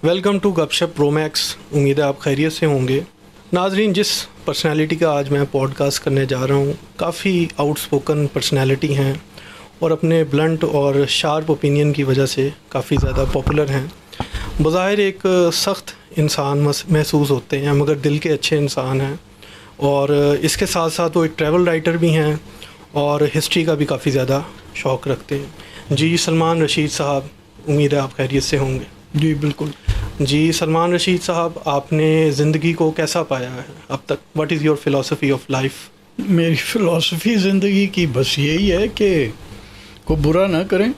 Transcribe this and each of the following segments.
Welcome to گپ شپ پرو Max. امید ہے آپ خیریت سے ہوں گے. ناظرین, جس پرسنالٹی کا آج میں پوڈ کاسٹ کرنے جا رہا ہوں کافی آؤٹ اسپوکن پرسنالٹی ہیں اور اپنے بلنٹ اور شارپ اوپینین کی وجہ سے کافی زیادہ پاپولر ہیں. بظاہر ایک سخت انسان محسوس ہوتے ہیں مگر دل کے اچھے انسان ہیں, اور اس کے ساتھ ساتھ وہ ایک ٹریول رائٹر بھی ہیں اور ہسٹری کا بھی کافی زیادہ شوق رکھتے ہیں. جی سلمان رشید صاحب, امید ہے آپ خیریت سے ہوں گے. جی بالکل. جی سلمان رشید صاحب, آپ نے زندگی کو کیسا پایا ہے اب تک؟ What is your philosophy of life? میری فلاسفی زندگی کی بس یہی ہے کہ کوئی برا نہ کریں,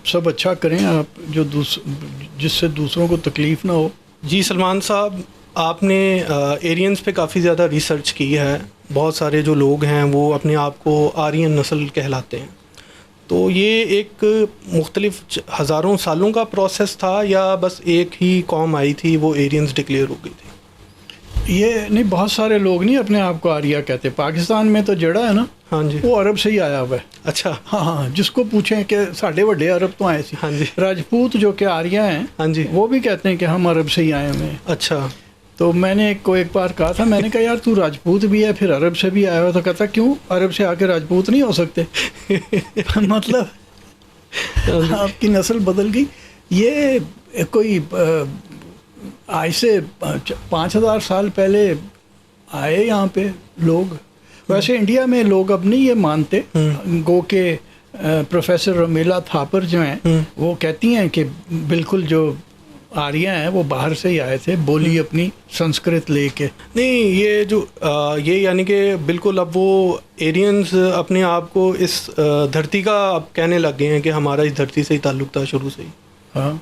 سب اچھا کریں, آپ جو جس سے دوسروں کو تکلیف نہ ہو. جی سلمان صاحب, آپ نے ایرینز پہ کافی زیادہ ریسرچ کی ہے. بہت سارے جو لوگ ہیں وہ اپنے آپ کو آرین نسل کہلاتے ہیں, تو یہ ایک مختلف ہزاروں سالوں کا پروسیس تھا یا بس ایک ہی قوم آئی تھی وہ ایرینز ڈکلیئر ہو گئی تھی؟ یہ نہیں, بہت سارے لوگ نہیں اپنے آپ کو آریہ کہتے. پاکستان میں تو جڑا ہے نا, ہاں جی, وہ عرب سے ہی آیا ہوا ہے. اچھا, ہاں, جس کو پوچھیں کہ ساڈے وڈے عرب تو آئے سی. ہاں جی. راجپوت جو کہ آریہ ہیں, ہاں جی, وہ بھی کہتے ہیں کہ ہم عرب سے ہی آئے ہوئے ہیں. اچھا. تو میں نے ایک بار کہا تھا, میں نے کہا یار تو راجپوت بھی ہے پھر عرب سے بھی آیا ہوا, تو کہتا کیوں عرب سے آ کے راجپوت نہیں ہو سکتے؟ مطلب آپ کی نسل بدل گئی. یہ کوئی آج سے 5000 سال پہلے آئے یہاں پہ لوگ. ویسے انڈیا میں لوگ اب نہیں یہ مانتے, گو کہ پروفیسر رمیلا تھاپر جو ہیں وہ کہتی ہیں کہ بالکل جو آریہ ہیں وہ باہر سے ہی آئے تھے, بولی اپنی سنسکرت لے کے. نہیں, یہ جو یہ یعنی کہ بالکل اب وہ ایرینز اپنے آپ کو اس دھرتی کا اب کہنے لگ گئے ہیں کہ ہمارا اس دھرتی سے ہی تعلق تھا شروع سے ہی. ہاں,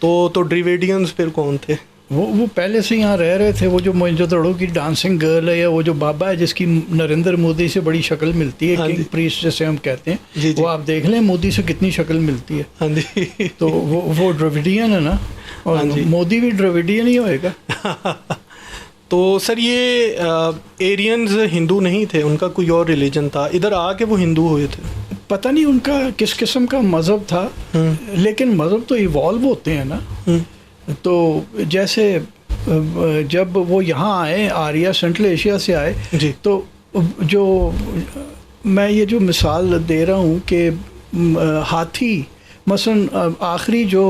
تو ڈریویڈینز پھر کون تھے؟ وہ پہلے سے یہاں رہ رہے تھے. وہ جو موئنجودڑو کی ڈانسنگ گرل ہے, یا وہ جو بابا ہے جس کی نریندر مودی سے بڑی شکل ملتی ہے, کنگ پریسٹ جیسے ہم کہتے ہیں, وہ آپ دیکھ لیں مودی سے کتنی شکل ملتی ہے. ہاں جی, تو وہ ڈراویڈین ہے نا, اور مودی بھی ڈراویڈین ہی ہوئے گا. تو سر یہ ایرینز ہندو نہیں تھے, ان کا کوئی اور ریلیجن تھا, ادھر آ کے وہ ہندو ہوئے تھے. پتہ نہیں ان کا کس قسم کا مذہب تھا, لیکن مذہب تو ایوالو ہوتے ہیں نا. تو جیسے جب وہ یہاں آئے, آریہ سینٹرل ایشیا سے آئے, تو جو میں یہ جو مثال دے رہا ہوں کہ ہاتھی مثلا آخری جو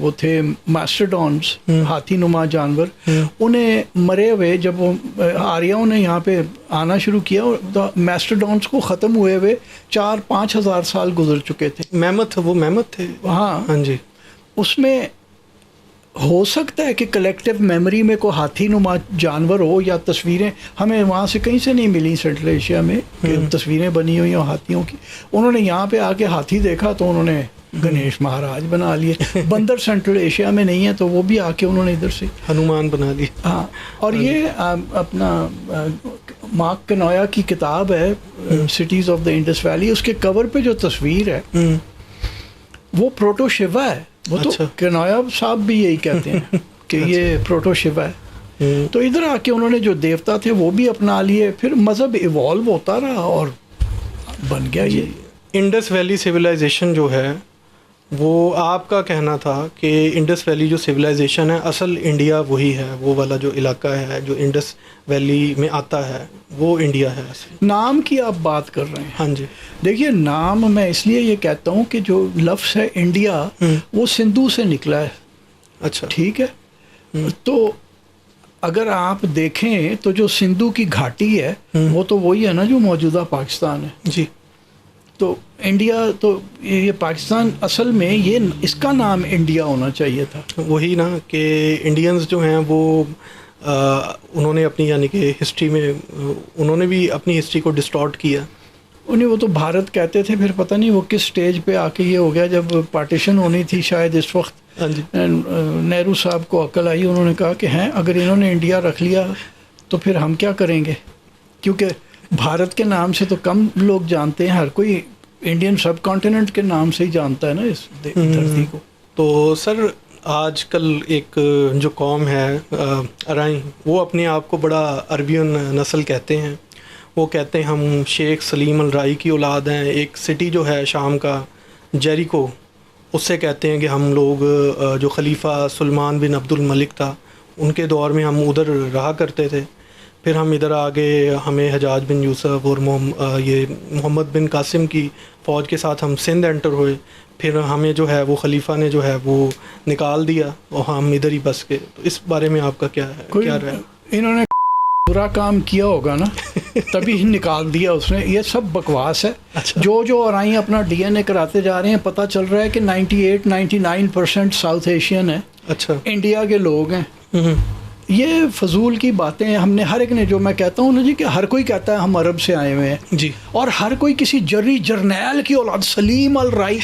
وہ تھے ماسٹرڈونس, ہاتھی نما جانور, انہیں مرے ہوئے جب وہ آریاؤں نے یہاں پہ آنا شروع کیا, ماسٹرڈونس کو ختم ہوئے ہوئے 4-5 ہزار سال گزر چکے تھے. میمتھ, وہ میمتھ تھے. ہاں جی. اس میں ہو سکتا ہے کہ کلیکٹیو میموری میں کوئی ہاتھی نما جانور ہو, یا تصویریں ہمیں وہاں سے کہیں سے نہیں ملی سینٹرل ایشیا میں کہ تصویریں بنی ہوئی ہوں ہاتھیوں کی. انہوں نے یہاں پہ آ کے ہاتھی دیکھا تو انہوں نے گنیش مہاراج بنا لیے. بندر سینٹرل ایشیا میں نہیں ہے تو وہ بھی آ کے انہوں نے ادھر سے ہنومان بنا لیے. ہاں, اور یہ اپنا مارک کنویا کی کتاب ہے cities of the Indus valley, اس کے کور پہ جو تصویر ہے وہ پروٹو شیوا ہے. وہ تو کنویا صاحب بھی یہی کہتے ہیں کہ یہ پروٹو شیوا ہے. تو ادھر آ کے انہوں نے جو دیوتا تھے وہ بھی اپنا لیے, پھر مذہب ایوالو ہوتا رہا اور بن گیا یہ. انڈس ویلی سویلائزیشن جو ہے, وہ آپ کا کہنا تھا کہ انڈس ویلی جو سویلائزیشن ہے اصل انڈیا وہی ہے, وہ والا جو علاقہ ہے جو انڈس ویلی میں آتا ہے وہ انڈیا ہے. نام کی آپ بات کر رہے ہیں. ہاں جی. دیکھیے, نام میں اس لیے یہ کہتا ہوں کہ جو لفظ ہے انڈیا وہ سندھو سے نکلا ہے. اچھا, ٹھیک ہے. تو اگر آپ دیکھیں تو جو سندھو کی گھاٹی ہے وہ تو وہی ہے نا جو موجودہ پاکستان ہے. جی. تو انڈیا, تو یہ پاکستان اصل میں یہ اس کا نام انڈیا ہونا چاہیے تھا. وہی نا کہ انڈینز جو ہیں وہ انہوں نے اپنی یعنی کہ ہسٹری میں انہوں نے بھی اپنی ہسٹری کو ڈسٹارٹ کیا. انہیں وہ تو بھارت کہتے تھے, پھر پتہ نہیں وہ کس سٹیج پہ آ کے یہ ہو گیا جب پارٹیشن ہونی تھی شاید اس وقت. نہرو صاحب کو عقل آئی, انہوں نے کہا کہ اگر انہوں نے انڈیا رکھ لیا تو پھر ہم کیا کریں گے, کیونکہ بھارت کے نام سے تو کم لوگ جانتے ہیں, ہر کوئی انڈین سب کانٹیننٹ کے نام سے ہی جانتا ہے نا اس دھرتی کو. تو سر آج کل ایک جو قوم ہے ارائیں, وہ اپنے آپ کو بڑا عربین نسل کہتے ہیں. وہ کہتے ہیں ہم شیخ سلیم الرائی کی اولاد ہیں. ایک سٹی جو ہے شام کا جیریکو, اس سے کہتے ہیں کہ ہم لوگ جو خلیفہ سلمان بن عبد الملک تھا ان کے دور میں ہم ادھر رہا کرتے تھے، پھر ہم ادھر آگے ہمیں حجاج بن یوسف اور یہ محمد بن قاسم کی فوج کے ساتھ ہم سندھ انٹر ہوئے، پھر ہمیں جو ہے وہ خلیفہ نے جو ہے وہ نکال دیا اور ہم ادھر ہی بس گئے. تو اس بارے میں آپ کا کیا ہے؟ کیا رہا؟ انہوں نے برا کام کیا ہوگا نا تبھی نکال دیا اس نے. یہ سب بکواس ہے. جو آرائیں اپنا ڈی این اے کراتے جا رہے ہیں، پتہ چل رہا ہے کہ 98-99% ساؤتھ ایشین ہیں. اچھا، انڈیا کے لوگ ہیں. یہ فضول کی باتیں ہیں. ہم نے ہر ایک نے، جو میں کہتا ہوں نا جی، کہ ہر کوئی کہتا ہے ہم عرب سے آئے ہوئے ہیں جی، اور ہر کوئی کسی جرنیل کی اولاد، سلیم الرائی.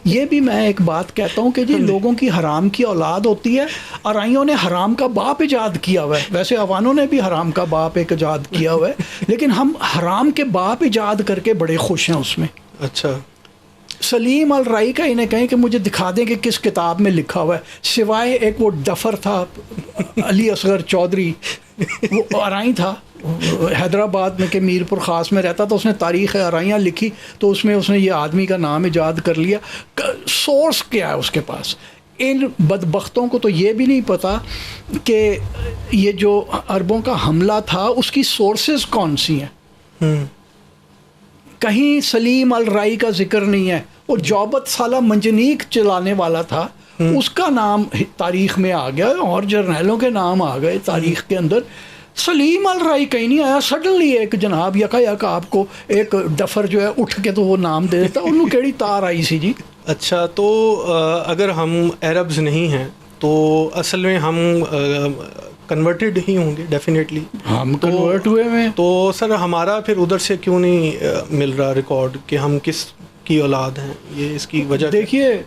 یہ بھی میں ایک بات کہتا ہوں کہ جی لوگوں کی حرام کی اولاد ہوتی ہے. ارائیوں نے حرام کا باپ ایجاد کیا ہوا ہے. ویسے عوانوں نے بھی حرام کا باپ ایک ایجاد کیا ہوا ہے، لیکن ہم حرام کے باپ ایجاد کر کے بڑے خوش ہیں اس میں. اچھا، سلیم الرائی کا انہیں کہیں کہ مجھے دکھا دیں کہ کس کتاب میں لکھا ہوا ہے، سوائے ایک وہ ڈفر تھا علی اصغر چودھری، وہ ارائی تھا حیدرآباد میں کہ میر پور خاص میں رہتا، تو اس نے تاریخ ارائیاں لکھی، تو اس میں اس نے یہ آدمی کا نام ایجاد کر لیا. سورس کیا ہے اس کے پاس؟ ان بدبختوں کو تو یہ بھی نہیں پتا کہ یہ جو عربوں کا حملہ تھا اس کی سورسز کون سی ہیں. کہیں سلیم الرائی کا ذکر نہیں ہے. وہ جوبت سالہ منجنیق چلانے والا تھا، اس کا نام تاریخ میں آ گیا، اور جرنیلوں کے نام آ گئے تاریخ کے اندر. سلیم الرائی کہیں نہیں آیا. سڈنلی ایک جناب یک آپ کو ایک ڈفر جو ہے اٹھ کے تو وہ نام دے دیتا. انہوں کیڑی تار آئی سی جی. اچھا، تو اگر ہم عربز نہیں ہیں تو اصل میں ہم کنورٹڈ ہی ہوں گے ڈیفینیٹلی. ہم کنورٹ ہوئے ہیں. تو سر ہمارا پھر ادھر سے کیوں نہیں مل رہا ریکارڈ کہ ہم کس کی اولاد ہیں؟ یہ اس کی وجہ دیکھیے،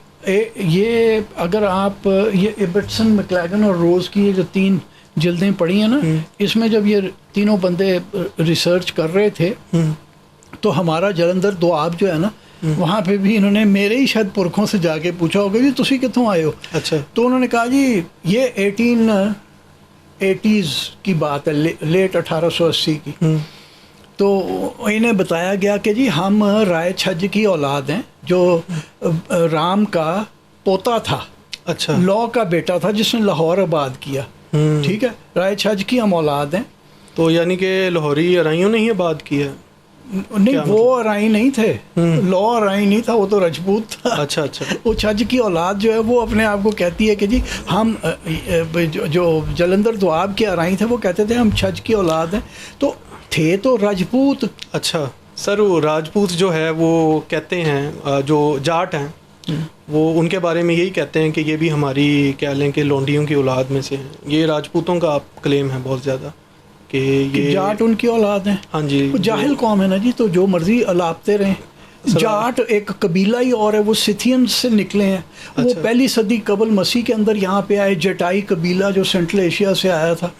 یہ اگر آپ یہ ایبرٹسن، میکلیگن اور روز کی یہ جو 3 جلدیں پڑھی ہیں نا، اس میں جب یہ تینوں بندے ریسرچ کر رہے تھے تو ہمارا جلندر دوآب جو ہے نا، وہاں پہ بھی انہوں نے میرے ہی شاید پرکھوں سے جا کے پوچھا ہوگا جی تسی کتوں آئے ہو. اچھا، تو انہوں نے کہا جی یہ 1880s کی بات ہے، لیٹ 1880 کی. تو انہیں بتایا گیا کہ جی ہم رائے چھج کی اولاد ہیں، جو رام کا پوتا تھا. اچھا، لو کا بیٹا تھا جس نے لاہور آباد کیا. ٹھیک ہے، رائے چھج کی ہم اولاد ہیں. تو یعنی کہ لاہوری ارائیوں نے ہی آباد کیا؟ نہیں، وہ ارائی نہیں تھے، لو ارائی نہیں تھا، وہ تو رجپوت تھا. اچھا اچھا. وہ چھج کی اولاد جو ہے وہ اپنے آپ کو کہتی ہے کہ جی ہم جو جلندر دوآب کے ارائی تھے وہ کہتے تھے ہم چھج کی اولاد ہیں. تو تھے تو راجپوت. اچھا سر، وہ راجپوت جو ہے وہ کہتے ہیں جو جاٹ ہیں وہ ان کے بارے میں یہی کہتے ہیں کہ یہ بھی ہماری کہہ لیں کہ لونڈیوں کی اولاد میں سے ہیں. یہ راجپوتوں کا کلیم ہے بہت زیادہ کہ یہ جاٹ ان کی اولاد ہیں. ہاں جی، وہ جاہل قوم ہے نا جی، تو جو مرضی الاپتے رہیں. جاٹ ایک قبیلہ ہی اور ہے، وہ سیتھین سے نکلے ہیں. وہ پہلی صدی قبل مسیح کے اندر یہاں پہ آئے. جٹائی قبیلہ جو سینٹرل ایشیا سے آیا تھا.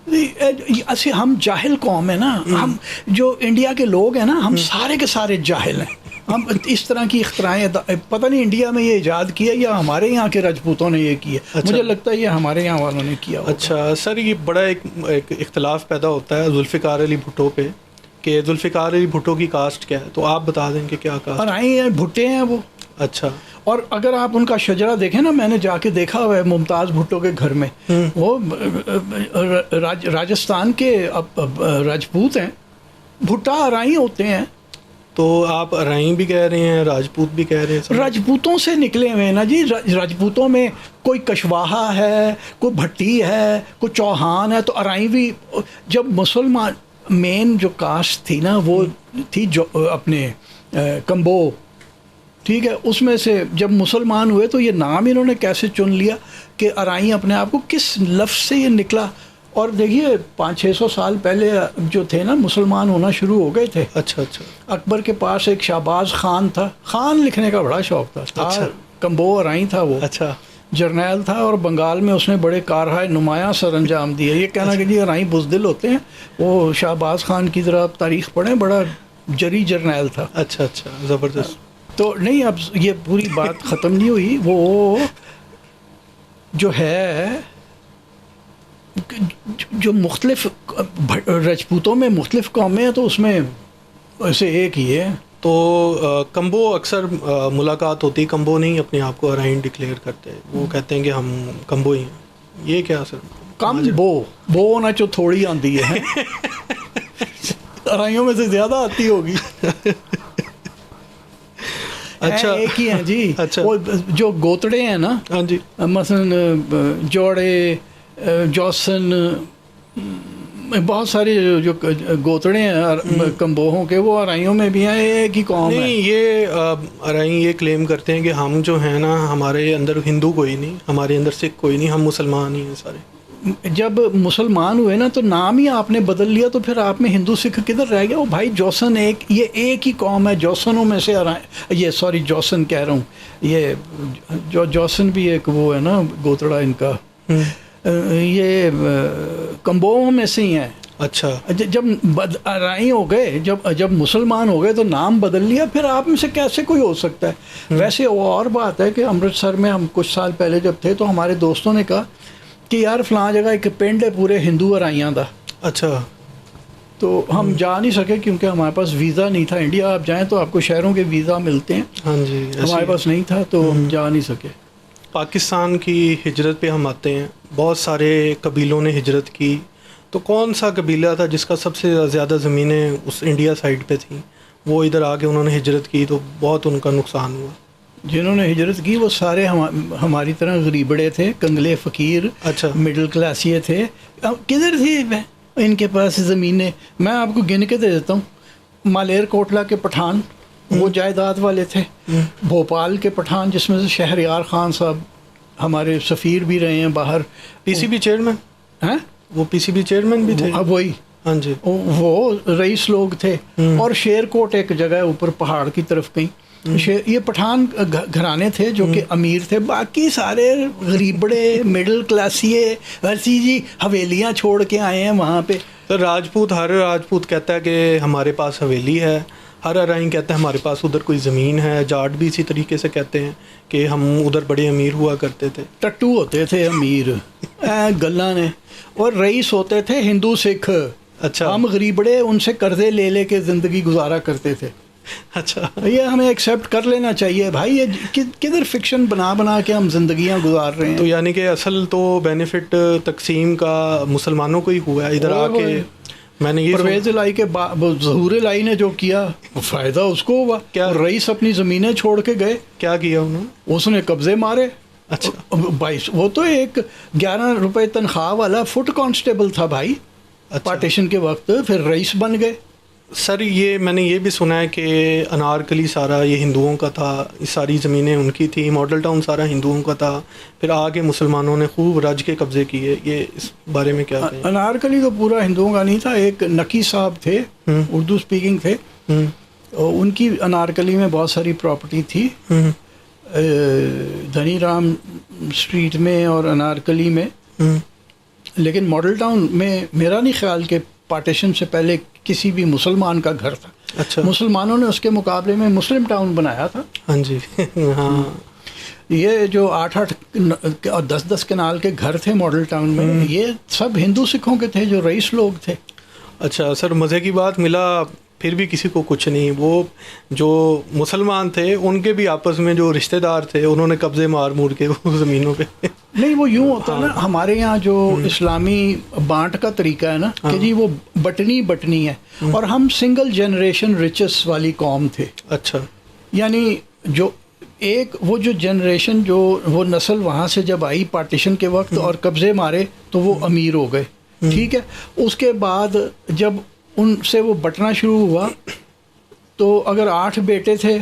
ایسے ہم جاہل قوم ہیں نا. ہم جو انڈیا کے لوگ ہیں نا، ہم سارے کے سارے جاہل ہیں. ہم اس طرح کی اختراعیں پتہ نہیں انڈیا میں یہ ایجاد کیا یا ہمارے یہاں کے راجپوتوں نے یہ کیا. مجھے لگتا ہے یہ ہمارے یہاں والوں نے کیا. اچھا سر، یہ بڑا ایک اختلاف پیدا ہوتا ہے ذوالفقار علی بھٹو پہ کہ ذوالفقار علی بھٹو کی کاسٹ کیا ہے، تو آپ بتا دیں کہ کیا کاسٹ؟ ارائی ہیں، بھٹے ہیں وہ. اچھا. اور اگر آپ ان کا شجرہ دیکھیں نا، میں نے جا کے دیکھا ہوا ہے ممتاز بھٹو کے گھر میں. وہ راجستھان کے راجپوت ہیں. بھٹا ارائی ہوتے ہیں. تو آپ ارائی بھی کہہ رہے ہیں، راجپوت بھی کہہ رہے ہیں. راجپوتوں سے نکلے ہوئے ہیں نا جی. راجپوتوں میں کوئی کشواہا ہے، کوئی بھٹی ہے، کوئی چوہان ہے. تو ارائی بھی، جب مسلمان مین جو کاسٹ تھی نا وہ تھی جو اپنے کمبو. ٹھیک ہے، اس میں سے جب مسلمان ہوئے تو یہ نام انہوں نے کیسے چن لیا کہ ارائی اپنے آپ کو کس لفظ سے یہ نکلا. اور دیکھیے 500-600 سال پہلے جو تھے نا مسلمان ہونا شروع ہو گئے تھے. اچھا اچھا. اکبر کے پاس ایک شہباز خان تھا. خان لکھنے کا بڑا شوق تھا. اچھا. کمبو ارائی تھا وہ. اچھا. جرنیل تھا اور بنگال میں اس نے بڑے کارہائے نمایاں سر انجام دیے. یہ کہنا کہ جی ارائی بزدل ہوتے ہیں، وہ شہباز خان کی طرح تاریخ پڑھیں، بڑا جری جرنیل تھا. اچھا اچھا، زبردست. تو نہیں، اب یہ پوری بات ختم نہیں ہوئی. وہ جو ہے جو مختلف راجپوتوں میں مختلف قومیں ہیں، تو اس میں ایسے ایک ہی ہے تو کمبو اکثر ملاقات ہوتی، کمبو نہیں اپنے آپ کو ارائن ڈکلیئر کرتے، وہ کہتے ہیں کہ ہم کمبو ہی ہیں. یہ کیا سر؟ کم بو ہونا جو تھوڑی آتی ہے ارائیوں میں سے زیادہ آتی ہوگی. اچھا ایک ہی ہیں جی. اچھا وہ جو گوتڑے ہیں نا، ہاں جی، مثلا جوڑے، جوسن، بہت سارے جو گوتڑے ہیں کمبوہوں کے، وہ ارائیوں میں بھی ہیں. ایک ہی قوم ہے. نہیں، یہ ارائی یہ کلیم کرتے ہیں کہ ہم جو ہیں نا، ہمارے اندر ہندو کوئی نہیں، ہمارے اندر سکھ کوئی نہیں، ہم مسلمان ہی ہیں سارے. جب مسلمان ہوئے نا تو نام ہی آپ نے بدل لیا، تو پھر آپ میں ہندو سکھ کدھر رہ گیا؟ وہ بھائی جوسن یہ ایک ہی قوم ہے. جوسنوں میں سے یہ سوری جوسن کہہ رہا ہوں، یہ جوسن بھی ایک وہ ہے نا گوتڑا ان کا، یہ کمبوؤں میں سے ہی ہیں. اچھا، جب ارائی ہو گئے، جب مسلمان ہو گئے تو نام بدل لیا، پھر آپ میں سے کیسے کوئی ہو سکتا ہے؟ ویسے وہ اور بات ہے کہ امرتسر میں ہم کچھ سال پہلے جب تھے تو ہمارے دوستوں نے کہا کہ یار فلاں جگہ ایک پنڈ ہے پورے ہندو ارائیاں دا. اچھا. تو ہم جا نہیں سکے کیونکہ ہمارے پاس ویزا نہیں تھا. انڈیا آپ جائیں تو آپ کو شہروں کے ویزا ملتے ہیں، ہاں جی، ہمارے پاس نہیں تھا تو ہم جا نہیں سکے. پاکستان کی ہجرت پہ ہم آتے ہیں، بہت سارے قبیلوں نے ہجرت کی، تو کون سا قبیلہ تھا جس کا سب سے زیادہ زمینیں اس انڈیا سائڈ پہ تھیں؟ وہ ادھر آ کے انہوں نے ہجرت کی تو بہت ان کا نقصان ہوا. جنہوں نے ہجرت کی وہ سارے ہماری طرح غریبڑے تھے، کنگلے فقیر. اچھا. مڈل کلاسیے تھے. کدھر تھی ان کے پاس زمینیں؟ میں آپ کو گن کے دے دیتا ہوں. مالیر کوٹلا کے پٹھان وہ جائیداد والے تھے. بھوپال کے پٹھان جس میں سے شہریار خان صاحب ہمارے سفیر بھی رہے ہیں باہر. پی سی بی چیئرمین ہیں، وہ پی سی بی چیئرمین بھی تھے. وہی، ہاں جی، وہ رئیس لوگ تھے. اور شیر کوٹ ایک جگہ ہے اوپر پہاڑ کی طرف کہیں. یہ پٹھان گھرانے تھے جو کہ امیر تھے. باقی سارے غریبڑے مڈل کلاسیے ویسی جی حویلیاں چھوڑ کے آئے ہیں وہاں پہ. سر راجپوت، ہر راجپوت کہتا ہے کہ ہمارے پاس حویلی ہے، ہر ارائن کہتا ہے ہمارے پاس ادھر کوئی زمین ہے. جاٹ بھی اسی طریقے سے کہتے ہیں کہ ہم ادھر بڑے امیر ہوا کرتے تھے. ٹٹو ہوتے تھے امیر گلا نے، اور رئیس ہوتے تھے ہندو سکھ. اچھا. ہم غریبڑے ان سے قرضے لے لے کے زندگی گزارا کرتے تھے. اچھا، یہ ہمیں ایکسیپٹ کر لینا چاہیے بھائی. یہ کدھر فکشن بنا کے ہم زندگیاں گزار رہے ہیں. تو یعنی کہ اصل تو بینیفٹ تقسیم کا مسلمانوں کو ہی ہوا ہے ادھر آ کے. میں نے یہ پرویز الہی کے ظہور الہی نے جو کیا فائدہ اس کو ہوا. کیا رئیس اپنی زمینیں چھوڑ کے گئے. کیا کیا انہوں نے؟ اس نے قبضے مارے. اچھا. 22 وہ تو ایک 11 روپے تنخواہ والا فٹ کانسٹیبل تھا بھائی. پارٹیشن کے وقت پھر رئیس بن گئے. سر یہ میں نے یہ بھی سنا ہے کہ انارکلی سارا یہ ہندوؤں کا تھا، یہ ساری زمینیں ان کی تھیں. ماڈل ٹاؤن سارا ہندوؤں کا تھا، پھر آگے مسلمانوں نے خوب رج کے قبضے کیے. یہ اس بارے میں کیا کہیں؟ انارکلی تو پورا ہندوؤں کا نہیں تھا. ایک نقی صاحب تھے، اردو اسپیکنگ تھے. ان کی انارکلی میں بہت ساری پراپرٹی تھی، دھنی رام اسٹریٹ میں اور انارکلی میں. لیکن ماڈل ٹاؤن میں میرا نہیں خیال کہ پارٹیشن سے پہلے کسی بھی مسلمان کا گھر تھا. اچھا. مسلمانوں نے اس کے مقابلے میں مسلم ٹاؤن بنایا تھا. ہاں جی. ہاں. یہ جو 8-8 اور 10-10 کنال کے گھر تھے ماڈل ٹاؤن میں، یہ سب ہندو سکھوں کے تھے جو رئیس لوگ تھے. اچھا سر، مزے کی بات ملا پھر بھی کسی کو کچھ نہیں. وہ جو مسلمان تھے ان کے بھی آپس میں جو رشتہ دار تھے انہوں نے قبضے مار مور کے وہ زمینوں پہ. نہیں وہ یوں ہوتا نا، ہمارے یہاں جو اسلامی بانٹ کا طریقہ ہے نا کہ جی وہ بٹنی ہے، اور ہم سنگل جنریشن ریچس والی قوم تھے. اچھا. یعنی جو وہ جو جنریشن جو وہ نسل وہاں سے جب آئی پارٹیشن کے وقت اور قبضے مارے تو وہ امیر ہو گئے. ٹھیک ہے. اس کے بعد جب ان سے وہ بٹنا شروع ہوا تو اگر 8 بیٹے تھے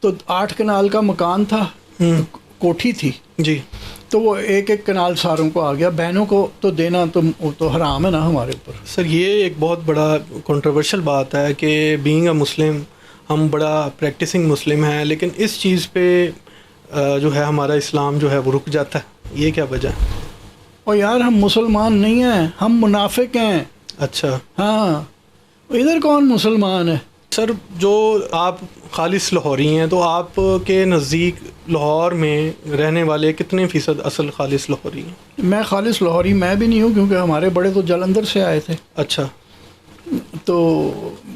تو 8 کنال کا مکان تھا، کوٹھی تھی جی، تو وہ ایک کنال ساروں کو آ گیا. بہنوں کو تو دینا تو حرام ہے نا ہمارے اوپر. سر یہ ایک بہت بڑا کنٹروورشل بات ہے کہ بینگ اے مسلم ہم بڑا پریکٹسنگ مسلم ہیں، لیکن اس چیز پہ جو ہے ہمارا اسلام جو ہے وہ رک جاتا ہے. یہ کیا وجہ ہے؟ اور یار ہم مسلمان نہیں ہیں، ہم منافق ہیں. اچھا. ہاں، ادھر کون مسلمان ہے؟ سر جو آپ خالص لاہوری ہیں تو آپ کے نزدیک لاہور میں رہنے والے کتنے فیصد اصل خالص لاہوری ہیں؟ میں خالص لاہوری میں بھی نہیں ہوں کیونکہ ہمارے بڑے تو جلندھر سے آئے تھے. اچھا. تو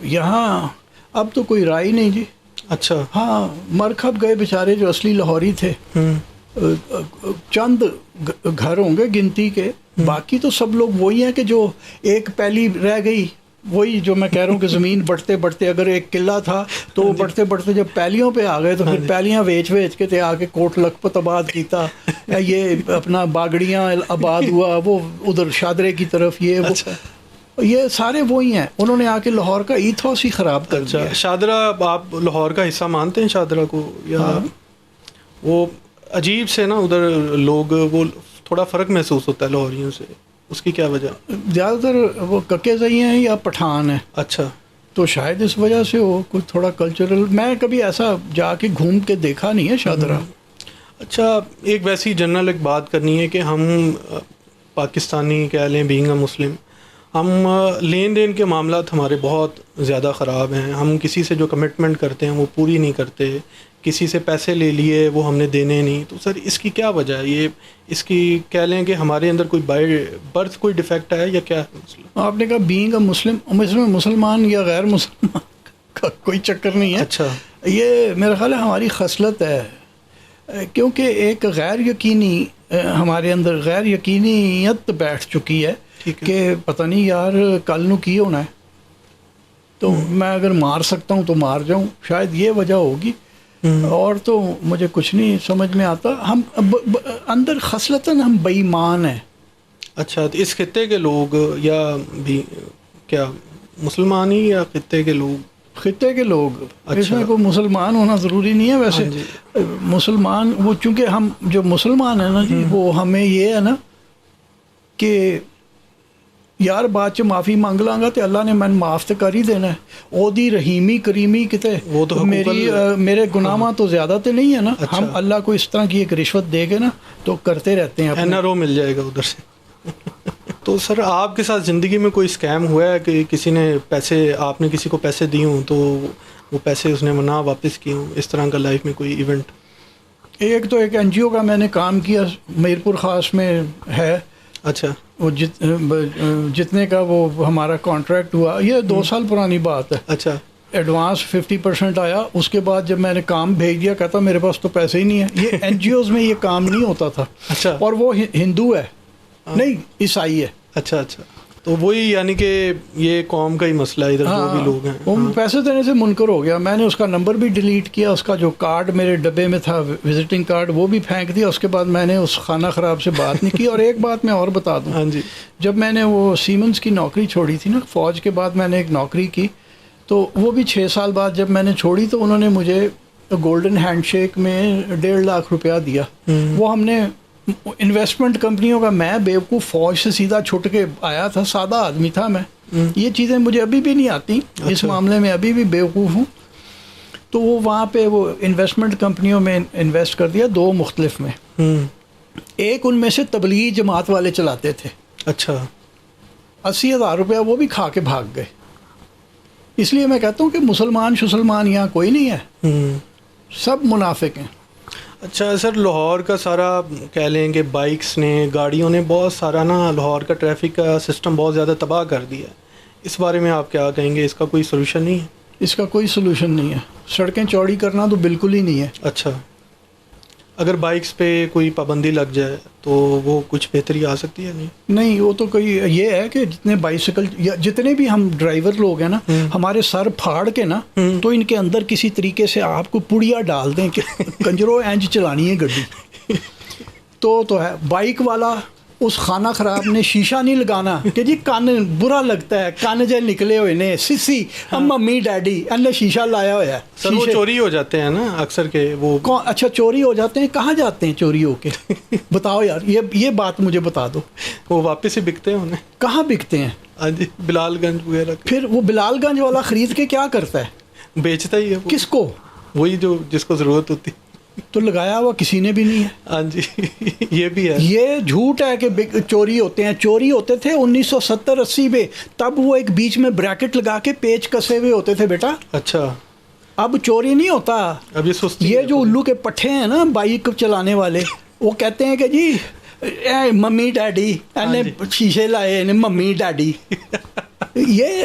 یہاں اب تو کوئی رائے نہیں جی. اچھا ہاں مر کھپ گئے بیچارے جو اصلی لاہوری تھے. چند گھر ہوں گے گنتی کے, باقی تو سب لوگ وہی ہیں کہ جو ایک پیلی رہ گئی, وہی جو میں کہہ رہا ہوں کہ زمین بڑھتے بڑھتے اگر ایک قلعہ تھا تو وہ بڑھتے بڑھتے جب پیلیوں پہ آ گئے تو پھر پیلیاں ویچ کے تھے آ کے کوٹ لکھپت آباد کیتا, یہ اپنا باگڑیاں آباد ہوا, وہ ادھر شادرے کی طرف, یہ سارے وہی ہیں. انہوں نے آ کے لاہور کا ایتھوس ہی خراب کر دیا. شادرہ آپ لاہور کا حصہ مانتے ہیں شادرہ کو, یا وہ عجیب سے نا ادھر لوگ وہ تھوڑا فرق محسوس ہوتا ہے لاہوریوں سے, اس کی کیا وجہ؟ زیادہ تر وہ ککے زئی ہیں یا پٹھان ہیں. اچھا, تو شاید اس وجہ سے وہ کچھ تھوڑا کلچرل, میں کبھی ایسا جا کے گھوم کے دیکھا نہیں ہے شادرہ. اچھا, ایک ویسی جنرل ایک بات کرنی ہے کہ ہم پاکستانی کہہ لیں بینگ اے مسلم, ہم لین دین کے معاملات ہمارے بہت زیادہ خراب ہیں. ہم کسی سے جو کمٹمنٹ کرتے ہیں وہ پوری نہیں کرتے, کسی سے پیسے لے لیے وہ ہم نے دینے نہیں. تو سر اس کی کیا وجہ ہے؟ یہ اس کی کہہ لیں کہ ہمارے اندر کوئی بائی برتھ کوئی ڈیفیکٹ ہے یا کیا ہے مسئلہ؟ آپ نے کہا بینگ اے مسلم, اس میں مسلمان یا غیر مسلمان کا کوئی چکر نہیں ہے. اچھا, یہ میرا خیال ہے ہماری خصلت ہے, کیونکہ ایک غیر یقینی ہمارے اندر غیر یقینیت بیٹھ چکی ہے کہ پتہ نہیں یار کل نو کی ہونا ہے, تو میں اگر مار سکتا ہوں تو مار جاؤں, شاید یہ وجہ ہوگی. اور تو مجھے کچھ نہیں سمجھ میں آتا. ہم اندر خصلتاً ہم بے ایمان ہیں. اچھا, تو اس خطے کے لوگ یا بھی کیا مسلمان ہی یا خطے کے لوگ؟ خطے کے لوگ. اس میں کوئی مسلمان ہونا ضروری نہیں ہے ویسے. مسلمان وہ چونکہ ہم جو مسلمان ہیں نا جی, وہ ہمیں یہ ہے نا کہ یار بعد چ معافی مانگ لاں گا تو اللہ نے من معاف تو کر ہی دینا ہے. او دی رحیمی کریمی کتے میرے گناہاں تو زیادہ تو نہیں ہے نا. ہم اللہ کو اس طرح کی ایک رشوت دے گے نا تو کرتے رہتے ہیں, این آر او مل جائے گا ادھر سے. تو سر آپ کے ساتھ زندگی میں کوئی اسکیم ہوا ہے کہ کسی نے پیسے, آپ نے کسی کو پیسے دیے ہوں تو وہ پیسے اس نے نہ واپس کیے ہوں, اس طرح کا لائف میں کوئی ایونٹ؟ ایک تو ایک این جی او کا میں نے کام کیا میرپور خاص میں ہے. اچھا, وہ جتنے کا وہ ہمارا کانٹریکٹ ہوا, یہ 2 سال پرانی بات ہے. اچھا, ایڈوانس 50% آیا, اس کے بعد جب میں نے کام بھیج دیا کہتا میرے پاس تو پیسے ہی نہیں ہیں. یہ این جی اوز میں یہ کام نہیں ہوتا تھا. اچھا, اور وہ ہندو ہے نہیں عیسائی ہے. اچھا اچھا, تو وہی یعنی کہ یہ قوم کا ہی مسئلہ ہے ادھر جو بھی لوگ ہیں. وہ پیسے دینے سے منکر ہو گیا. میں نے اس کا نمبر بھی ڈیلیٹ کیا, اس کا جو کارڈ میرے ڈبے میں تھا وزٹنگ کارڈ وہ بھی پھینک دیا. اس کے بعد میں نے اس خانہ خراب سے بات نہیں کی. اور ایک بات میں اور بتا دوں, ہاں جی, جب میں نے وہ سیمنز کی نوکری چھوڑی تھی نا, فوج کے بعد میں نے ایک نوکری کی, تو وہ بھی 6 سال بعد جب میں نے چھوڑی تو انہوں نے مجھے گولڈن ہینڈ شیک میں 1.5 لاکھ روپیہ دیا. وہ ہم نے انویسٹمنٹ کمپنیوں کا, میں بیوقوف فوج سے سیدھا چھٹ کے آیا تھا, سادہ آدمی تھا میں. یہ چیزیں مجھے ابھی بھی نہیں آتی, اس معاملے میں ابھی بھی بیوقوف ہوں. تو وہ وہاں پہ وہ انویسٹمنٹ کمپنیوں میں انویسٹ کر دیا 2 مختلف میں. ایک ان میں سے تبلیغی جماعت والے چلاتے تھے. اچھا, 80,000 روپیہ وہ بھی کھا کے بھاگ گئے. اس لیے میں کہتا ہوں کہ مسلمان یہاں کوئی نہیں ہے, سب منافق ہیں. اچھا سر, لاہور کا سارا کہہ لیں کہ بائکس نے, گاڑیوں نے بہت سارا نا لاہور کا ٹریفک کا سسٹم بہت زیادہ تباہ کر دیا ہے. اس بارے میں آپ کیا کہیں گے؟ اس کا کوئی سولوشن نہیں ہے؟ اس کا کوئی سولوشن نہیں ہے. سڑکیں چوڑی کرنا تو بالکل ہی نہیں ہے. اچھا, اگر بائکس پہ کوئی پابندی لگ جائے تو وہ کچھ بہتری آ سکتی ہے؟ نہیں, وہ تو کوئی یہ ہے کہ جتنے بائیسیکل یا جتنے بھی ہم ڈرائیور لوگ ہیں نا, ہمارے سر پھاڑ کے نا تو ان کے اندر کسی طریقے سے آپ کو پڑیا ڈال دیں کہ کنجرو اینج چلانی ہے گڈی. تو ہے بائک والا اس خانہ خراب نے شیشہ نہیں لگانا کہ جی کان برا لگتا ہے, کان جے نکلے ہوئے نے سسی ممی ڈیڈی نے شیشہ لایا ہوا ہے. سر وہ چوری ہو جاتے ہیں نا اکثر کے. وہ اچھا چوری ہو جاتے ہیں, کہاں جاتے ہیں چوری ہو کے؟ بتاؤ یار, یہ بات مجھے بتا دو. وہ واپس ہی بکتے ہیں انہیں. کہاں بکتے ہیں؟ ہاں جی, بلال گنج وغیرہ. پھر وہ بلال گنج والا خرید کے کیا کرتا ہے؟ بیچتا ہی ہے. کس کو؟ وہی جو جس کو ضرورت ہوتی. تو لگایا ہوا کسی نے بھی نہیں ہے. ہاں جی, یہ بھی ہے. یہ جھوٹ ہے کہ چوری ہوتے ہیں. چوری ہوتے تھے 1970-80 میں, تب وہ ایک بیچ میں بریکٹ لگا کے پیچ کسے ہوئے ہوتے تھے بیٹا. اچھا, اب چوری نہیں ہوتا. اب یہ جو الو کے پٹھے ہیں نا بائک چلانے والے, وہ کہتے ہیں کہ جی ممی ڈیڈی نے شیشے لائے, ممی ڈیڈی. یہ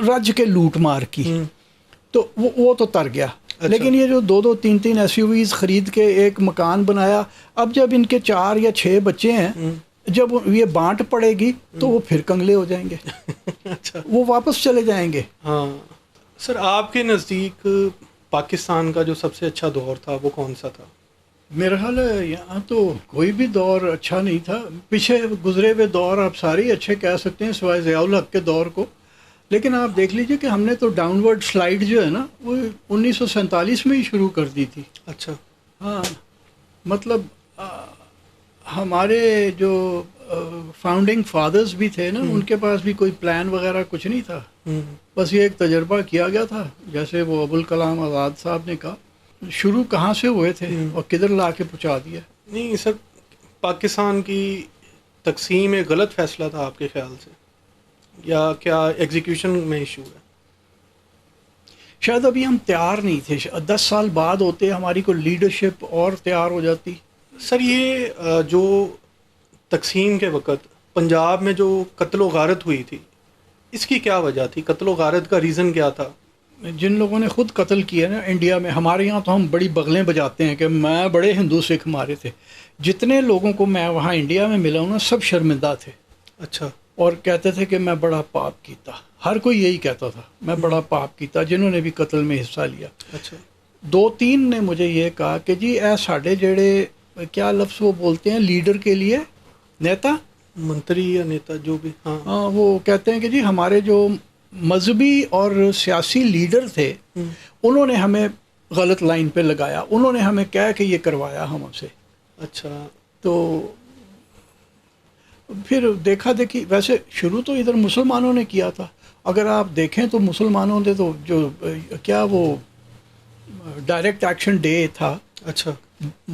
رج کے لوٹ مار کی، تو وہ تو تر گیا. لیکن یہ جو 2-3 SUVs خرید کے ایک مکان بنایا، اب جب ان کے 4 یا 6 بچے ہیں، جب یہ بانٹ پڑے گی تو وہ پھر کنگلے ہو جائیں گے. اچھا، وہ واپس چلے جائیں گے. ہاں سر، آپ کے نزدیک پاکستان کا جو سب سے اچھا دور تھا وہ کون سا تھا؟ میرا خیال ہے یہاں تو کوئی بھی دور اچھا نہیں تھا. پیچھے گزرے ہوئے دور آپ سارے اچھے کہہ سکتے ہیں سوائے ضیاء الحق کے دور کو. لیکن آپ دیکھ لیجئے کہ ہم نے تو ڈاؤن ورڈ سلائیڈ جو ہے نا وہ 1947 میں ہی شروع کر دی تھی. اچھا، ہاں مطلب ہمارے جو فاؤنڈنگ فادرز بھی تھے نا، ان کے پاس بھی کوئی پلان وغیرہ کچھ نہیں تھا. بس یہ ایک تجربہ کیا گیا تھا، جیسے وہ ابوالکلام آزاد صاحب نے کہا شروع کہاں سے ہوئے تھے اور کدھر لا کے پہنچا دیا. نہیں سر، پاکستان کی تقسیم ایک غلط فیصلہ تھا آپ کے خیال سے، یا کیا ایگزیکیوشن میں ایشو ہے؟ شاید ابھی ہم تیار نہیں تھے. 10 سال بعد ہوتے ہماری کوئی لیڈرشپ اور تیار ہو جاتی. سر یہ جو تقسیم کے وقت پنجاب میں جو قتل و غارت ہوئی تھی، اس کی کیا وجہ تھی؟ قتل و غارت کا ریزن کیا تھا؟ جن لوگوں نے خود قتل کیا نا انڈیا میں، ہمارے یہاں تو ہم بڑی بغلیں بجاتے ہیں کہ میں بڑے ہندو سکھ مارے تھے. جتنے لوگوں کو میں وہاں انڈیا میں ملا ہوں نا، سب شرمندہ تھے. اچھا. اور کہتے تھے کہ میں بڑا پاپ کیتا. ہر کوئی یہی کہتا تھا میں بڑا پاپ کیتا، جنہوں نے بھی قتل میں حصہ لیا. اچھا. 2-3 نے مجھے یہ کہا کہ جی اے ساڈے جڑے کیا لفظ وہ بولتے ہیں لیڈر کے لیے، نیتا، منتری یا نیتا جو بھی، ہاں وہ کہتے ہیں کہ جی ہمارے جو مذہبی اور سیاسی لیڈر تھے انہوں نے ہمیں غلط لائن پہ لگایا، انہوں نے ہمیں کہا کہ یہ کروایا ہم سے. اچھا. تو پھر دیکھا دیکھی، ویسے شروع تو ادھر مسلمانوں نے کیا تھا. اگر آپ دیکھیں تو مسلمانوں نے تو جو کیا وہ ڈائریکٹ ایکشن ڈے تھا، اچھا،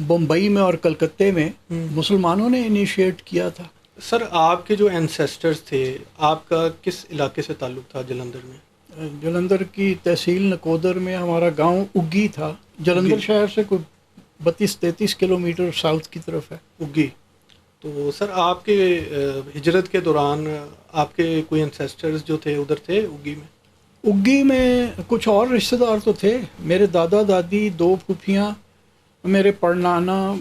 بمبئی میں اور کلکتے میں مسلمانوں نے انیشیٹ کیا تھا. سر آپ کے جو اینسیسٹرز تھے، آپ کا کس علاقے سے تعلق تھا جلندر میں؟ جلندر کی تحصیل نکودر میں ہمارا گاؤں اگی تھا. جلندر شہر سے کوئی 32-33 کلومیٹر ساؤتھ کی طرف ہے اگی. تو سر آپ کے ہجرت کے دوران آپ کے کوئی اینسیسٹرز جو تھے ادھر تھے اگی میں؟ اگی میں کچھ اور رشتہ دار تو تھے. میرے دادا دادی، 2 پھوپھیاں، میرے پڑنانا،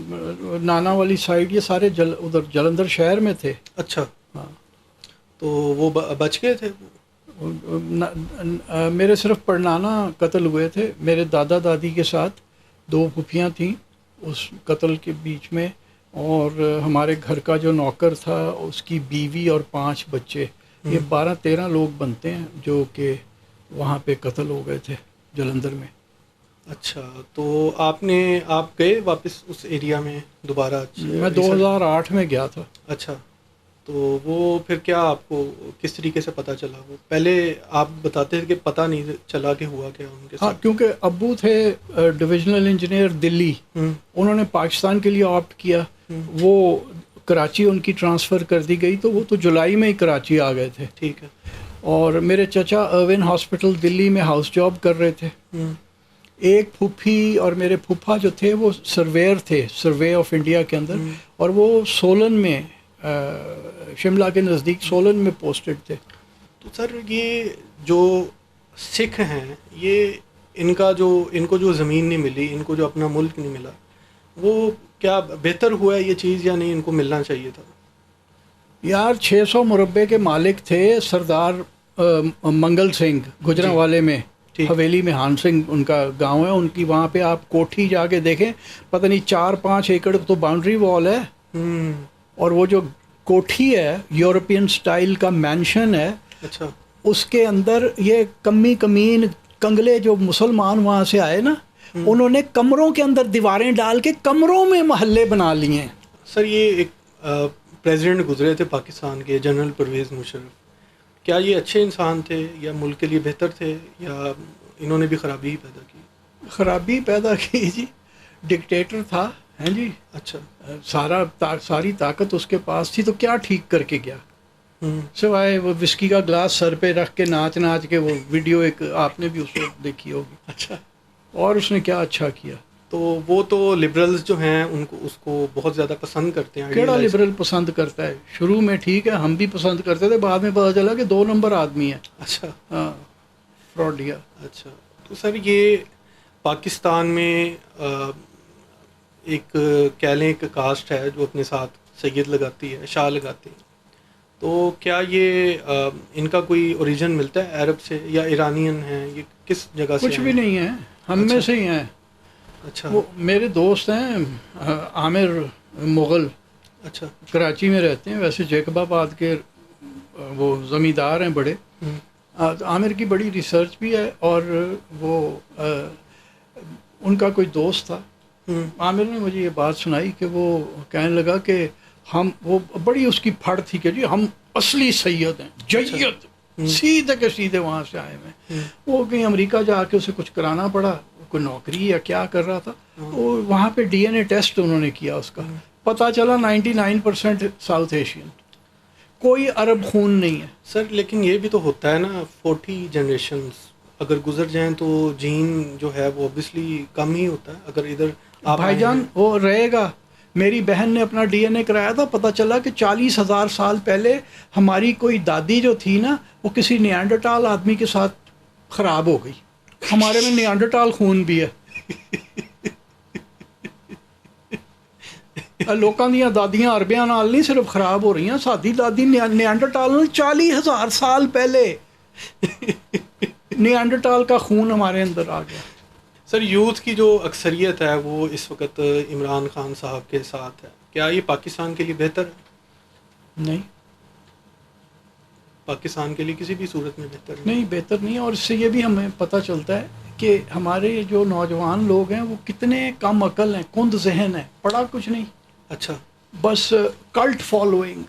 نانا والی سائڈ، یہ سارے ادھر جلندر شہر میں تھے. اچھا. ہاں. تو وہ بچ گئے تھے؟ میرے صرف پڑنانا قتل ہوئے تھے. میرے دادا دادی کے ساتھ 2 پھوپھیاں تھیں اس قتل کے بیچ میں، اور ہمارے گھر کا جو نوکر تھا اس کی بیوی اور 5 بچے. یہ 12-13 لوگ بنتے ہیں جو کہ وہاں پہ قتل ہو گئے تھے جلندر میں. اچھا. تو آپ گئے واپس اس ایریا میں دوبارہ؟ میں 2008 میں گیا تھا. اچھا. تو وہ پھر کیا آپ کو کس طریقے سے پتہ چلا؟ وہ پہلے آپ بتاتے تھے کہ پتہ نہیں چلا کہ ہوا کیا ان کے ساتھ. ہاں، کیونکہ ابو تھے ڈویژنل انجینئر دلی، انہوں نے پاکستان کے لیے آپٹ کیا. وہ کراچی ان کی ٹرانسفر کر دی گئی، تو وہ تو جولائی میں ہی کراچی آ گئے تھے. ٹھیک ہے. اور میرے چچا ارون ہاسپٹل دلی میں ہاؤس جاب کر رہے تھے. ایک پھوپھی اور میرے پھوپھا جو تھے وہ سرویئر تھے، سروے آف انڈیا کے اندر، اور وہ سولن میں، شملہ کے نزدیک سولن میں پوسٹڈ تھے. تو سر یہ جو سکھ ہیں، یہ ان کو جو زمین نہیں ملی، ان کو جو اپنا ملک نہیں ملا، وہ کیا بہتر ہوا ہے یہ چیز یا نہیں؟ ان کو ملنا چاہیے تھا. یار 600 مربع کے مالک تھے سردار منگل سنگھ گجرانوالے میں، حویلی میں. ہان سنگھ ان کا گاؤں ہے. ان کی وہاں پہ آپ کوٹھی جا کے دیکھیں، پتہ نہیں 4-5 ایکڑ تو باؤنڈری وال ہے. اور وہ جو کوٹھی ہے یورپین سٹائل کا مینشن ہے. اچھا. اس کے اندر یہ کمین کنگلے جو مسلمان وہاں سے آئے نا، انہوں نے کمروں کے اندر دیواریں ڈال کے کمروں میں محلے بنا لیے ہیں. سر یہ ایک پریزیڈنٹ گزرے تھے پاکستان کے، جنرل پرویز مشرف. کیا یہ اچھے انسان تھے یا ملک کے لیے بہتر تھے، یا انہوں نے بھی خرابی ہی پیدا کی؟ خرابی پیدا کی جی. ڈکٹیٹر تھا ہیں جی. اچھا. ساری طاقت اس کے پاس تھی، تو کیا ٹھیک کر کے گیا سوائے وہ وسکی کا گلاس سر پہ رکھ کے ناچ کے وہ ویڈیو ایک آپ نے بھی اس وقت دیکھی ہوگی. اچھا. اور اس نے کیا اچھا کیا؟ تو وہ تو لبرلز جو ہیں اس کو بہت زیادہ پسند کرتے ہیں. کیڑا لبرل پسند کرتا ہے؟ شروع میں ٹھیک ہے، ہم بھی پسند کرتے تھے، بعد میں پتہ چلا کہ 2 نمبر آدمی ہے. اچھا. ہاں. فراڈ لیا. اچھا, تو سر یہ پاکستان میں ایک کہہ لیں ایک کاسٹ ہے جو اپنے ساتھ سید لگاتی ہے, شاہ لگاتی ہے, تو کیا یہ ان کا کوئی اوریجن ملتا ہے عرب سے یا ایرانین ہیں, یہ کس جگہ سے؟ کچھ بھی نہیں ہے, ہم میں سے ہی ہیں. اچھا, وہ میرے دوست ہیں عامر مغل, اچھا, کراچی میں رہتے ہیں, ویسے جیکب آباد کے وہ زمیندار ہیں بڑے. عامر کی بڑی ریسرچ بھی ہے, اور وہ ان کا کوئی دوست تھا, عامر نے مجھے یہ بات سنائی کہ وہ کہنے لگا کہ ہم, وہ بڑی اس کی پھڑ تھی کہ جی ہم اصلی سید ہیں, جید سیدھے کے سیدھے وہاں سے آئے ہوئے. وہ کہیں امریکہ جا کے اسے کچھ کرانا پڑا, کوئی نوکری یا کیا کر رہا تھا, وہ وہاں پہ ڈی این اے ٹیسٹ انہوں نے کیا, اس کا پتہ چلا 99% ساؤتھ ایشین, کوئی عرب خون نہیں ہے. سر لیکن یہ بھی تو ہوتا ہے نا, 40 جنریشنز اگر گزر جائیں تو جین جو ہے وہ اوبیسلی کم ہی ہوتا ہے. اگر ادھر بھائی جان وہ رہے گا. میری بہن نے اپنا ڈی این اے کرایا تھا, پتہ چلا کہ 40,000 سال پہلے ہماری کوئی دادی جو تھی نا, وہ کسی نیانڈرٹال آدمی کے ساتھ خراب ہو گئی. ہمارے میں نیانڈرٹال خون بھی ہے. لوکاں دیاں دادیاں عربیاں نال نہیں صرف خراب ہو رہی ہیں, سادی دادی نیانڈرٹال 40,000 سال پہلے نیانڈرٹال کا خون ہمارے اندر آ گیا. سر یوتھ کی جو اکثریت ہے وہ اس وقت عمران خان صاحب کے ساتھ ہے, کیا یہ پاکستان کے لیے بہتر ہے؟ نہیں, پاکستان کے لیے کسی بھی صورت میں بہتر نہیں, بہتر نہیں. اور اس سے یہ بھی ہمیں پتہ چلتا ہے کہ ہمارے جو نوجوان لوگ ہیں وہ کتنے کم عقل ہیں, کند ذہن ہیں, پڑھا کچھ نہیں. اچھا, بس کلٹ فالوئنگ,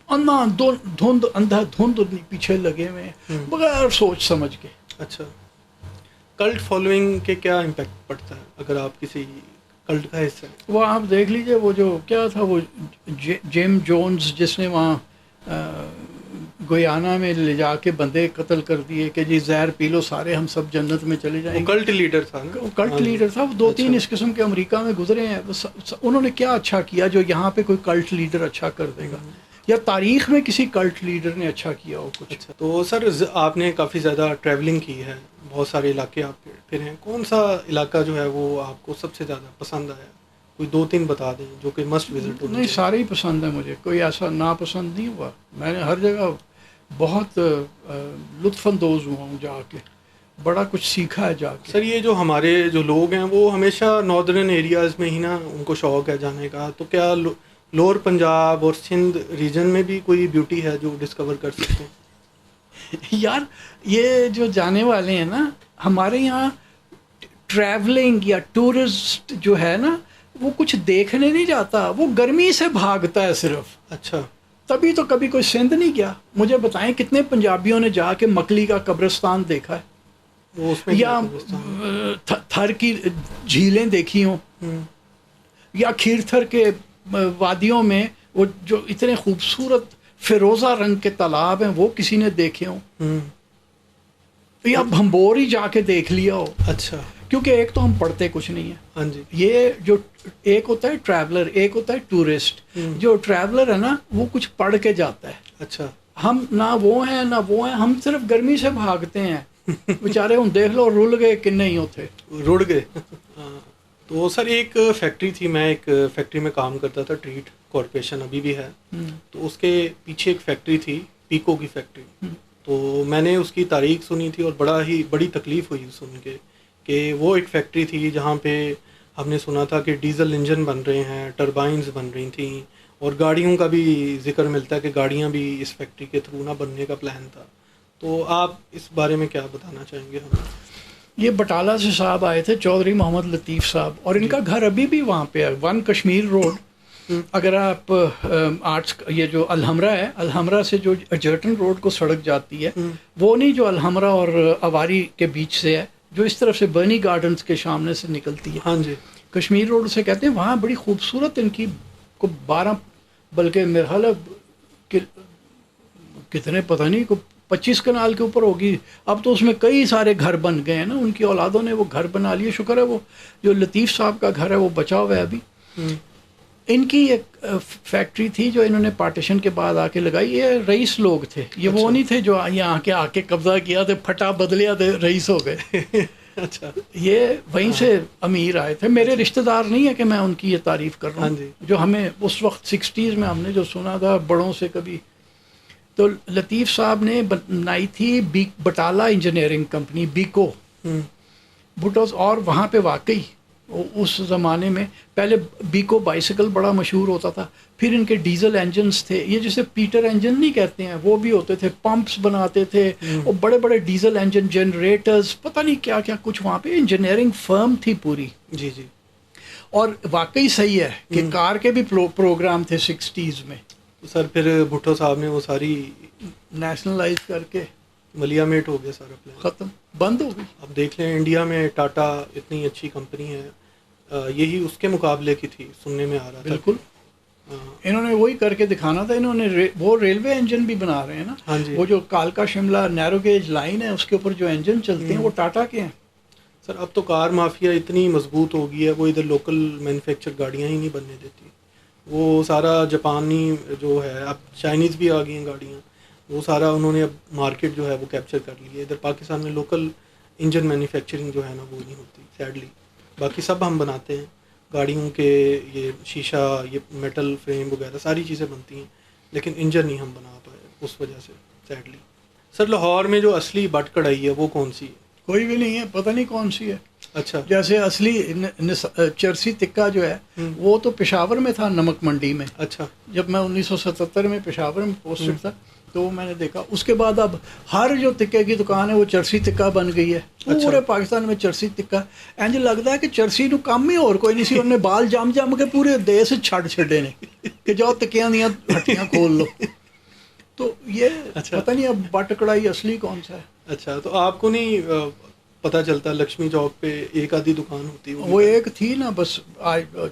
اندھا دھند پیچھے لگے ہوئے ہیں بغیر سوچ سمجھ کے. اچھا, کلٹ فالوئنگ کے کیا امپیکٹ پڑتا ہے اگر آپ کسی کلٹ کا حصہ ہیں؟ وہ آپ دیکھ لیجئے, وہ جو کیا تھا وہ جیم جونز جس نے وہاں گیانا میں لے جا کے بندے قتل کر دیے کہ جی زہر پی لو سارے ہم سب جنت میں چلے جائیں گے. کلٹ لیڈر تھا, کلٹ لیڈر تھا. وہ 2-3 اس قسم کے امریکہ میں گزرے ہیں. انہوں نے کیا اچھا کیا جو یہاں پہ کوئی کلٹ لیڈر اچھا کر دے گا, یا تاریخ میں کسی کلٹ لیڈر نے اچھا کیا ہو کچھ. اچھا, تو سر آپ نے کافی زیادہ ٹریولنگ کی ہے, بہت سارے علاقے آپ پھر ہیں, کون سا علاقہ جو ہے وہ آپ کو سب سے زیادہ پسند آیا؟ کوئی 2-3 بتا دیں جو کہ مسٹ وزٹ ہو. نہیں, سارے ہی پسند ہیں مجھے, کوئی ایسا ناپسند نہیں ہوا. میں نے ہر جگہ بہت لطف اندوز ہوا ہوں جا کے, بڑا کچھ سیکھا ہے جا کے. سر یہ جو ہمارے جو لوگ ہیں وہ ہمیشہ ناردرن ایریاز میں ہی نا ان کو شوق ہے جانے کا, تو کیا لوور پنجاب اور سندھ ریجن میں بھی کوئی بیوٹی ہے جو ڈسکور کر سکتے ہیں؟ یار یہ جو جانے والے ہیں نا, ہمارے یہاں ٹریولنگ یا ٹورسٹ جو ہے نا وہ کچھ دیکھنے نہیں جاتا, وہ گرمی سے بھاگتا ہے صرف. اچھا, تبھی تو کبھی کوئی سندھ نہیں گیا. مجھے بتائیں کتنے پنجابیوں نے جا کے مکلی کا قبرستان دیکھا ہے, یا تھر کی جھیلیں دیکھی ہوں, یا کھیرتھر کے وادیوں میں وہ جو اتنے خوبصورت فیروزہ رنگ کے تالاب ہیں وہ کسی نے دیکھے ہوں, یا بھمبور ہی جا کے دیکھ لیا ہو. اچھا, کیونکہ ایک تو ہم پڑھتے کچھ نہیں ہیں. ہاں جی, یہ جو ایک ہوتا ہے ٹریولر, ایک ہوتا ہے ٹورسٹ. جو ٹریولر ہے نا وہ کچھ پڑھ کے جاتا ہے. اچھا, ہم نہ وہ ہیں نہ وہ ہیں, ہم صرف گرمی سے بھاگتے ہیں. بیچارے ہم دیکھ لو رول گئے کہ نہیں ہوتے, رڑ گئے. تو سر ایک فیکٹری تھی, میں ایک فیکٹری میں کام کرتا تھا, ٹریٹ کارپوریشن ابھی بھی ہے, تو اس کے پیچھے ایک فیکٹری تھی, پیکو کی فیکٹری. تو میں نے اس کی تاریخ سنی تھی اور بڑی تکلیف ہوئی سن کے کہ وہ ایک فیکٹری تھی جہاں پہ ہم نے سنا تھا کہ ڈیزل انجن بن رہے ہیں, ٹربائنز بن رہی تھیں, اور گاڑیوں کا بھی ذکر ملتا ہے کہ گاڑیاں بھی اس فیکٹری کے تھرو نہ بننے کا پلان تھا. تو آپ اس بارے میں کیا بتانا چاہیں گے ہمیں؟ یہ بٹالہ سے صاحب آئے تھے, چودھری محمد لطیف صاحب, اور ان کا گھر ابھی بھی وہاں پہ ہے, 1 کشمیر روڈ. اگر آپ آرٹس یہ جو الحمرہ ہے, الحمرہ سے جو اجرٹن روڈ کو سڑک جاتی ہے وہ نہیں جو الحمرہ اور اواری کے بیچ سے ہے, جو اس طرف سے برنی گارڈنز کے سامنے سے نکلتی ہے. ہاں جی, کشمیر روڈ سے کہتے ہیں. وہاں بڑی خوبصورت ان کی کو 12 بلکہ میرا خیال ہے کتنے پتہ نہیں کو 25 کنال کے اوپر ہوگی. اب تو اس میں کئی سارے گھر بن گئے ہیں نا, ان کی اولادوں نے وہ گھر بنا لیے. شکر ہے وہ جو لطیف صاحب کا گھر ہے وہ بچا ہوا ہے ابھی. ان کی ایک فیکٹری تھی جو انہوں نے پارٹیشن کے بعد آ کے لگائی. یہ رئیس لوگ تھے, یہ وہ نہیں تھے جو یہاں کے آ کے قبضہ کیا تھے, پھٹا بدلیا تھے, رئیس ہو گئے. اچھا, یہ وہیں سے امیر آئے تھے. میرے رشتہ دار نہیں ہے کہ میں ان کی یہ تعریف کر رہا ہوں, جو ہمیں اس وقت 60s میں ہم نے جو سنا تھا بڑوں سے کبھی. تو لطیف صاحب نے بنائی تھی بٹالہ انجینئرنگ کمپنی, بیکو بٹوز. اور وہاں پہ واقعی اس زمانے میں پہلے بیکو بائیسیکل بڑا مشہور ہوتا تھا, پھر ان کے ڈیزل انجنز تھے, یہ جسے پیٹر انجن نہیں کہتے ہیں, وہ بھی ہوتے تھے, پمپس بناتے تھے, اور بڑے بڑے ڈیزل انجن, جنریٹرز, پتہ نہیں کیا کیا کچھ وہاں پہ انجینئرنگ فرم تھی پوری. جی جی. اور واقعی صحیح ہے کہ کار کے بھی پروگرام تھے 60s میں. سر پھر بھٹو صاحب نے وہ ساری نیشنلائز کر کے ملیا میٹ ہو گیا سارا پلان, ختم, بند ہو گئی. اب دیکھ لیں انڈیا میں ٹاٹا اتنی اچھی کمپنی ہے, یہی اس کے مقابلے کی تھی, سننے میں آ رہا تھا. بالکل, انہوں نے وہی کر کے دکھانا تھا. انہوں نے وہ ریلوے انجن بھی بنا رہے ہیں نا. ہاں جی. وہ جو کالکا شملہ نیرو گیج لائن ہے اس کے اوپر جو انجن چلتے ہیں وہ ٹاٹا کے ہیں. سر اب تو کار مافیا اتنی مضبوط ہو گئی ہے, وہ ادھر لوکل مینوفیکچر گاڑیاں ہی نہیں بننے دیتی. وہ سارا جاپانی جو ہے, اب چائنیز بھی آ گئی ہیں گاڑیاں, وہ سارا انہوں نے اب مارکیٹ جو ہے وہ کیپچر کر لی ہے. ادھر پاکستان میں لوکل انجن مینوفیکچرنگ جو ہے نا وہ نہیں ہوتی سیڈلی. باقی سب ہم بناتے ہیں گاڑیوں کے, یہ شیشہ, یہ میٹل فریم وغیرہ ساری چیزیں بنتی ہیں, لیکن انجن نہیں ہم بنا پائے اس وجہ سے سیڈلی. سر لاہور میں جو اصلی بٹ کڑھائی ہے وہ کون سی ہے؟ کوئی بھی نہیں ہے, پتہ نہیں کون سی ہے. اچھا. جیسے اصلی چرسی تکہ جو ہے وہ تو پشاور میں تھا, نمک منڈی میں. اچھا. جب میں 1977 میں پشاور میں پوسٹڈ تھا تو میں نے دیکھا. اس کے بعد اب ہر جو تکے کی دکان ہے وہ چرسی تکہ بن گئی ہے. پورے پاکستان میں چرسی تکہ. انج لگتا ہے کہ چرسی نو کم ہی اور کوئی نہیں سی, انہوں نے بال جم جم کے پورے دیس چھڈ چھڈے نے کہ جاؤ تکیاں دیاں ہٹیاں کھول لو. تو یہ پتہ نہیں اب بٹ کڑھائی اصلی کون سا ہے. اچھا, تو آپ کو نہیں پتہ چلتا لکشمی چوک پہ ایک آدھی دکان ہوتی ہے, وہ ایک تھی نا بس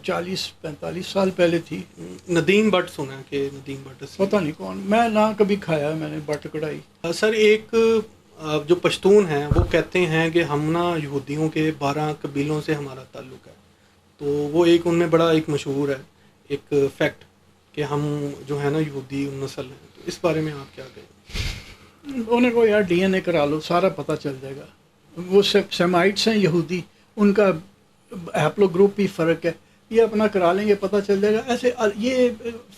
40-45 سال پہلے تھی. ندیم بٹ سنا ہے کہ ندیم بٹ, پتہ نہیں کون, میں نہ کبھی کھایا میں نے بٹ کڑھائی. سر ایک جو پشتون ہیں وہ کہتے ہیں کہ ہم نا یہودیوں کے 12 قبیلوں سے ہمارا تعلق ہے. تو وہ ایک ان میں بڑا ایک مشہور ہے ایک فیکٹ کہ ہم جو ہے نا یہودی نسل ہیں. تو اس بارے میں آپ کیا کہیں؟ انہیں کو یار ڈی این اے کرا لو, سارا پتہ چل جائے گا. وہ سیمائٹس ہیں یہودی, ان کا ہیپلو گروپ بھی فرق ہے, یہ اپنا کرا لیں گے پتہ چل جائے گا. ایسے یہ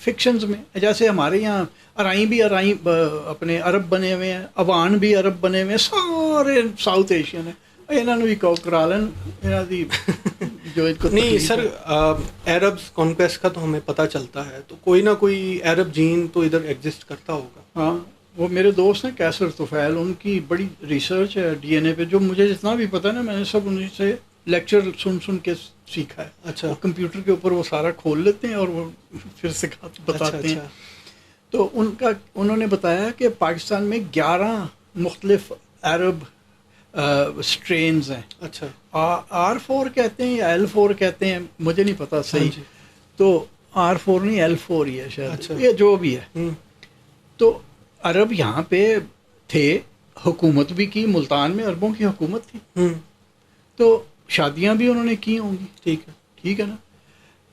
فکشنز میں جیسے ہمارے یہاں ارائیں بھی اپنے عرب بنے ہوئے ہیں, اوان بھی عرب بنے ہوئے ہیں, سارے ساؤتھ ایشین ہیں. انہوں نے بھی کرا لیں جو نہیں. سر عربز کانکویسٹ کا تو ہمیں پتہ چلتا ہے, تو کوئی نہ کوئی عرب جین تو ادھر ایگزسٹ کرتا ہوگا. ہاں, وہ میرے دوست ہیں کیسر طفیل, ان کی بڑی ریسرچ ہے ڈی این اے پہ. جو مجھے جتنا بھی پتہ ہے نا, میں نے سب انہیں سے لیکچر سن کے سیکھا ہے. اچھا. کمپیوٹر کے اوپر وہ سارا کھول لیتے ہیں اور وہ پھر بتاتے ہیں. تو انہوں نے بتایا کہ پاکستان میں 11 مختلف عرب سٹرینز ہیں. اچھا. R4 کہتے ہیں یا L4 کہتے ہیں, مجھے نہیں پتا صحیح. تو R4 نہیں, L4 ہی ہے شاید, یہ جو بھی ہے. تو عرب یہاں پہ تھے, حکومت بھی کی, ملتان میں عربوں کی حکومت تھی. تو شادیاں بھی انہوں نے کی ہوں گی. ٹھیک ہے نا.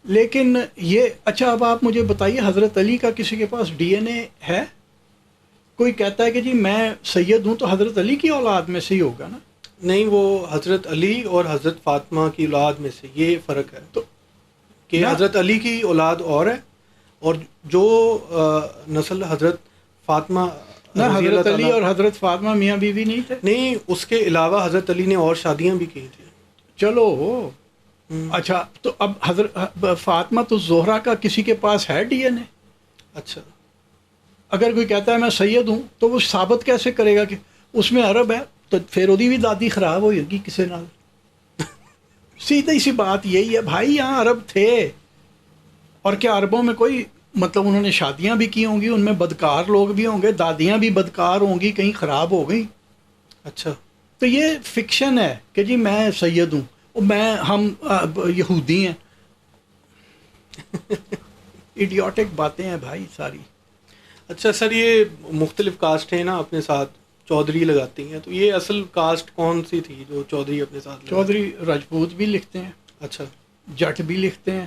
لیکن یہ اچھا, اب آپ مجھے بتائیے, حضرت علی کا کسی کے پاس ڈی این اے ہے؟ کوئی کہتا ہے کہ جی میں سید ہوں تو حضرت علی کی اولاد میں سے ہی ہوگا نا. نہیں, وہ حضرت علی اور حضرت فاطمہ کی اولاد میں سے, یہ فرق ہے. تو کہ حضرت علی کی اولاد اور ہے, اور جو نسل حضرت فاطمہ, نہ حضرت علی اور حضرت فاطمہ میاں بیوی نہیں تھے. نہیں, اس کے علاوہ حضرت علی نے اور شادیاں بھی کی تھیں. چلو. اچھا, تو اب حضرت فاطمہ تو زہرا کا کسی کے پاس ہے ڈی این اے؟ اچھا. اگر کوئی کہتا ہے میں سید ہوں تو وہ ثابت کیسے کرے گا کہ اس میں عرب ہے؟ تو پھر وہی بھی دادی خراب ہوئے گی کسی نال. سیدھی سی بات یہی ہے بھائی, یہاں عرب تھے, اور کیا عربوں میں کوئی مطلب انہوں نے شادیاں بھی کی ہوں گی, ان میں بدکار لوگ بھی ہوں گے, دادیاں بھی بدکار ہوں گی, کہیں خراب ہو گئی. اچھا. تو یہ فکشن ہے کہ جی میں سید ہوں, ہم یہودی ہیں. ایڈیوٹک باتیں ہیں بھائی ساری. اچھا سر, یہ مختلف کاسٹ ہیں نا اپنے ساتھ چودھری لگاتی ہیں, تو یہ اصل کاسٹ کون سی تھی جو چودھری اپنے ساتھ؟ چودھری راجپوت بھی لکھتے ہیں. اچھا. جٹ بھی لکھتے ہیں,